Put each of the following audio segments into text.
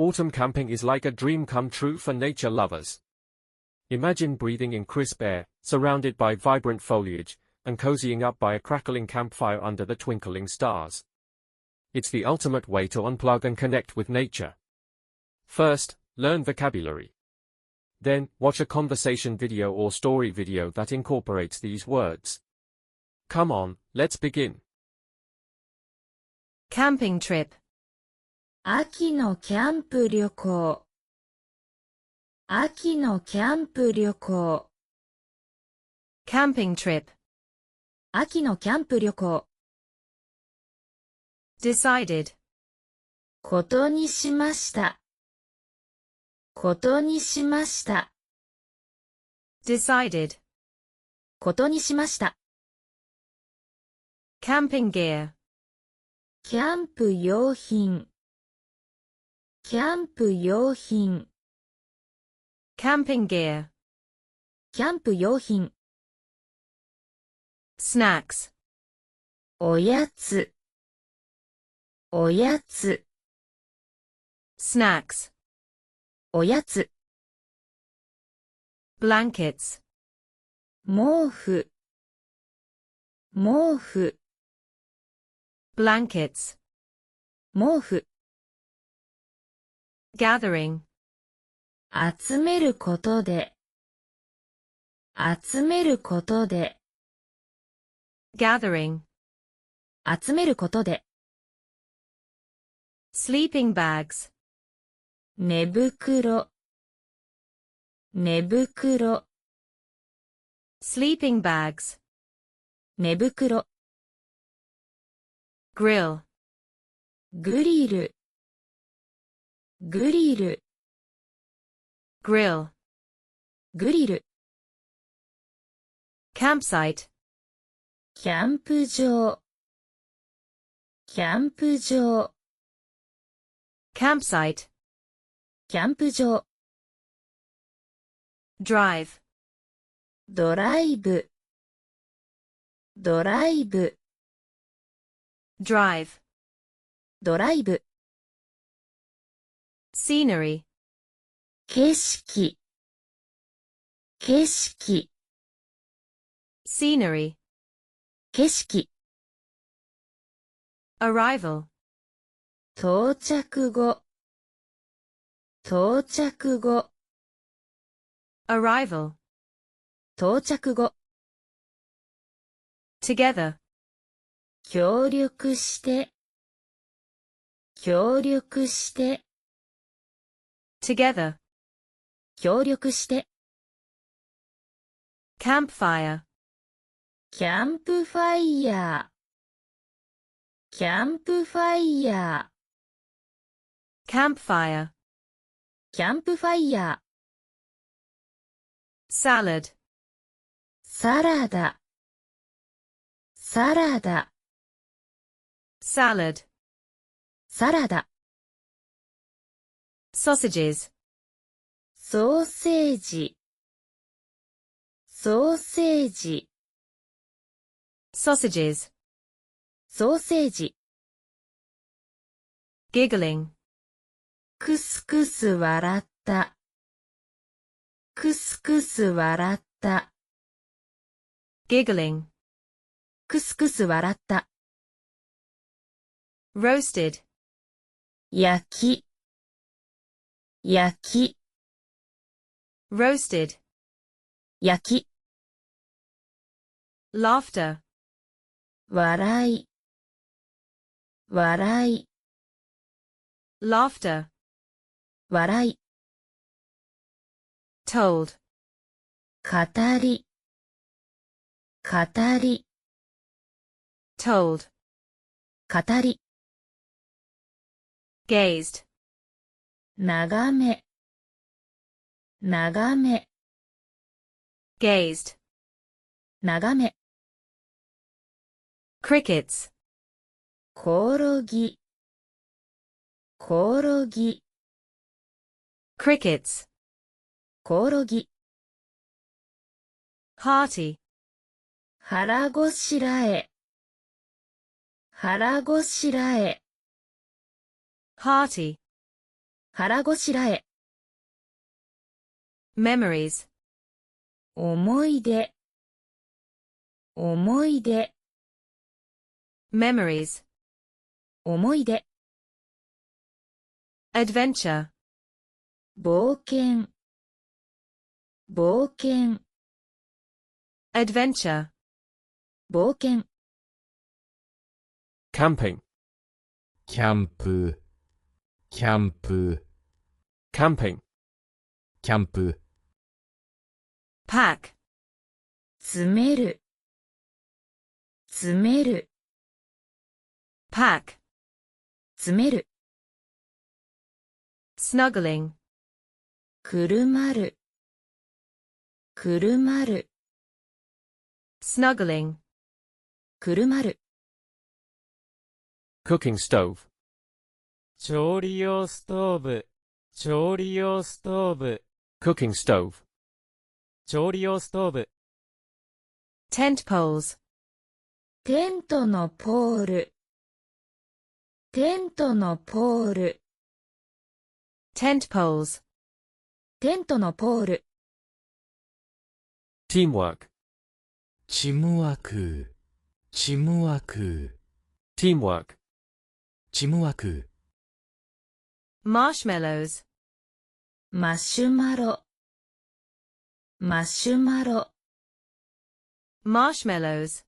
Autumn camping is like a dream come true for nature lovers. Imagine breathing in crisp air, surrounded by vibrant foliage, and cozying up by a crackling campfire under the twinkling stars. It's the ultimate way to unplug and connect with nature. First, learn vocabulary. Then, watch a conversation video or story video that incorporates these words. Come on, let's begin. Camping trip. 秋のキャンプ旅行。秋のキャンプ旅行。Camping trip. 秋のキャンプ旅行。Decided. ことにしました。ことにしました。Decided. ことにしました。Camping gear. キャンプ用品。キャンプ用品。Camping gear. キャンプ用品。Snacks. おやつ。おやつ。Snacks. おやつ。Blankets. 毛布。毛布。Blankets. 毛布。Gathering. 集めることで。集めることで。Gathering. 集めることで。Sleeping bags. 寝袋。寝袋。Sleeping bags. 寝袋。Grill. グリル。グリル。Grill. グリル。Campsite. キャンプ場。キャンプ場。Campsite. キャンプ場。Drive. ドライブ。ドライブ。Drive. ドライブ。Scenery. 景色。景色。Scenery. 景色。Arrival. 到着後。到着後。Arrival. 到着後。Together. 協力して。協力して。Together. 協力して。Campfire. キャンプファイヤー。キャンプファイヤー。Campfire. キャンプファイヤー。Salad. サラダ。サラダ。Salad. サラダ。Sausages. ソーセージ。ソーセージ。Sausages. ソーセージ。Giggling. クスクス笑った。クスクス笑った。Giggling. クスクス笑った。Roasted. 焼き。焼き。Roasted. 焼き。Laughter. 笑い。笑い。Laughter. 笑い。Told. 語り。語り。Told. 語り。Gazed. 眺め。眺め。Gazed. 眺め。Crickets. コオロギ。コオロギ。Crickets. コオロギ。Hearty. 腹ごしらえ。腹ごしらえ。Hearty. 腹ごしらえ、 memories, 思い出、思い出、 memories, 思い出、 adventure, 冒険、冒険、 adventure, 冒険、 camping, キャンプ、キャンプ、 camping, キャンプ、 pack, 詰める、詰める、 pack, 詰める、 snuggling, くるまる、くるまる、 snuggling, くるまる、 cooking stove, 調理用ストーブ、調理用ストーブ、 cooking stove, 調理用ストーブ、 tent poles, テントのポール、テントのポール、 tent poles, テントのポール、 teamwork, チームワーク、チームワーク、 teamwork, チームワーク、 marshmallows, マシュマロ、マシュマロ、 marshmallows,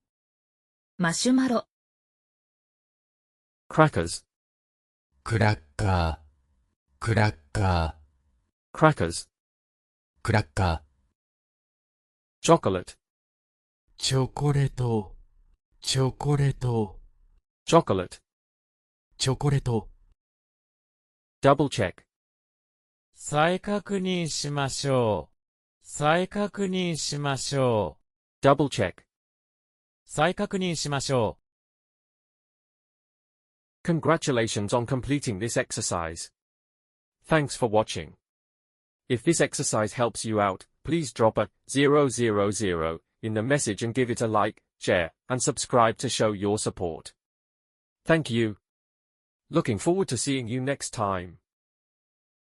マシュマロ、 crackers, クラッカー、クラッカ crackers, ー、クラッカ chocolate, ー、チョコレート、チョコレート、 chocolate, チョコレート、 double check, 再確認しましょう。再確認しましょう。 double check. 再確認しましょう。 Congratulations on completing this exercise. Thanks for watching. If this exercise helps you out, please drop a 000 in the message and give it a like, share, and subscribe to show your support. Thank you. Looking forward to seeing you next time.